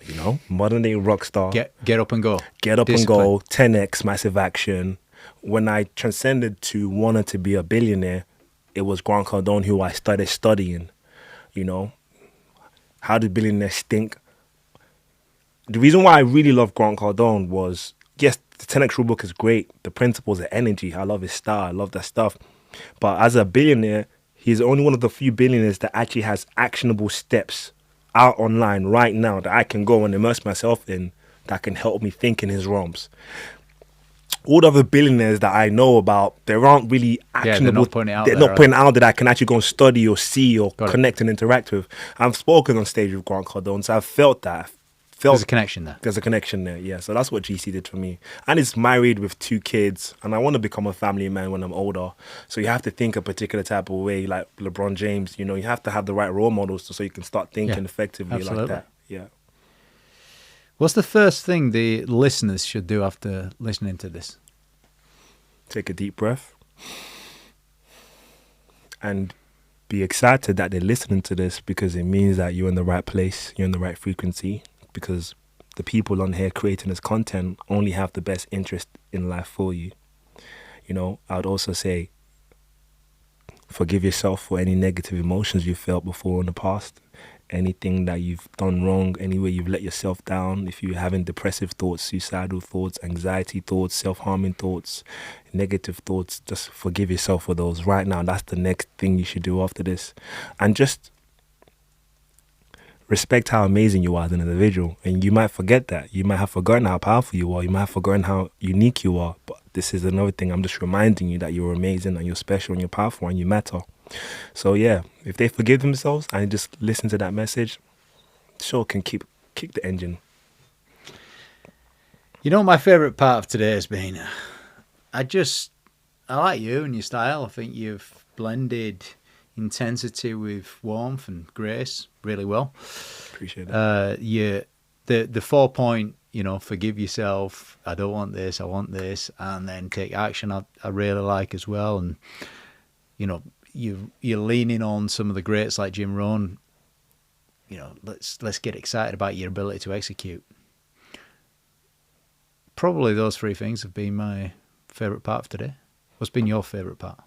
Modern day rock star. Get up and go. Get up Discipline. and go. 10x massive action. When I transcended to wanting to be a billionaire, it was Grant Cardone who I started studying. How do billionaires think? The reason why I really love Grant Cardone was, yes, the 10x rule book is great. The principles, the energy, I love his style. I love that stuff. But as a billionaire, he's only one of the few billionaires that actually has actionable steps out online right now that I can go and immerse myself in that can help me think in his realms. All the other billionaires that I know about, there aren't really actionable. They're not putting it out They're there, not putting it out that I can actually go and study or see or connect and interact with. I've spoken on stage with Grant Cardone, so I've felt that. There's a connection there. There's a connection there, yeah. So that's what GC did for me. And he's married with 2 kids, and I want to become a family man when I'm older. So you have to think a particular type of way, like LeBron James. You have to have the right role models so you can start thinking effectively absolutely. like that. Yeah. What's the first thing the listeners should do after listening to this? Take a deep breath and be excited that they're listening to this, because it means that you're in the right place, you're in the right frequency, because the people on here creating this content only have the best interest in life for you. I would also say forgive yourself for any negative emotions you felt before in the past. Anything that you've done wrong, anywhere you've let yourself down, if you're having depressive thoughts, suicidal thoughts, anxiety thoughts, self-harming thoughts, negative thoughts, just forgive yourself for those right now. That's the next thing you should do after this. And just respect how amazing you are as an individual. And you might forget that. You might have forgotten how powerful you are. You might have forgotten how unique you are. But this is another thing. I'm just reminding you that you're amazing and you're special and you're powerful and you matter. So yeah, if they forgive themselves and just listen to that message, sure can kick the engine. My favourite part of today has been, I like you and your style. I think you've blended intensity with warmth and grace really well. Appreciate that. The 4-point, forgive yourself, I don't want this, I want this, and then take action, I really like as well. And you're leaning on some of the greats like Jim Rohn. Let's get excited about your ability to execute. probably those three things have been my favourite part of today. What's been your favourite part?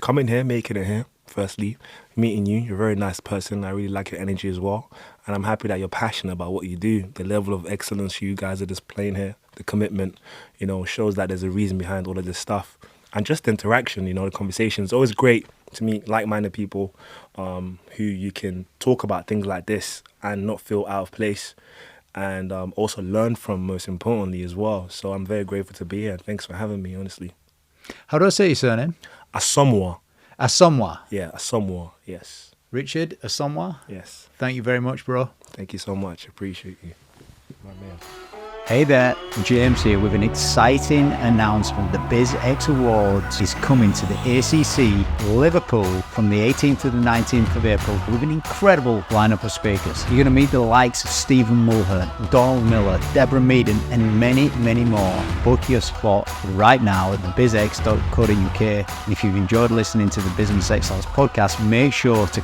Coming here, making it here, firstly. Meeting you, you're a very nice person. I really like your energy as well. And I'm happy that you're passionate about what you do. The level of excellence you guys are displaying here, the commitment, shows that there's a reason behind all of this stuff. And just the interaction, the conversation. It's always great to meet like-minded people who you can talk about things like this and not feel out of place. And also learn from, most importantly, as well. So I'm very grateful to be here. Thanks for having me, honestly. How do I say your surname? Asomugha. Asomugha. Yeah, Asomugha, yes. Richard Asomugha? Yes. Thank you very much, bro. Thank you so much. Appreciate you. My man. Hey there, James here with an exciting announcement. The BizX Awards is coming to the ACC Liverpool from the 18th to the 19th of April with an incredible lineup of speakers. You're going to meet the likes of Stephen Mulhern, Donald Miller, Deborah Meaden, and many, many more. Book your spot right now at thebizx.co.uk. And if you've enjoyed listening to the Business Excellence podcast, make sure to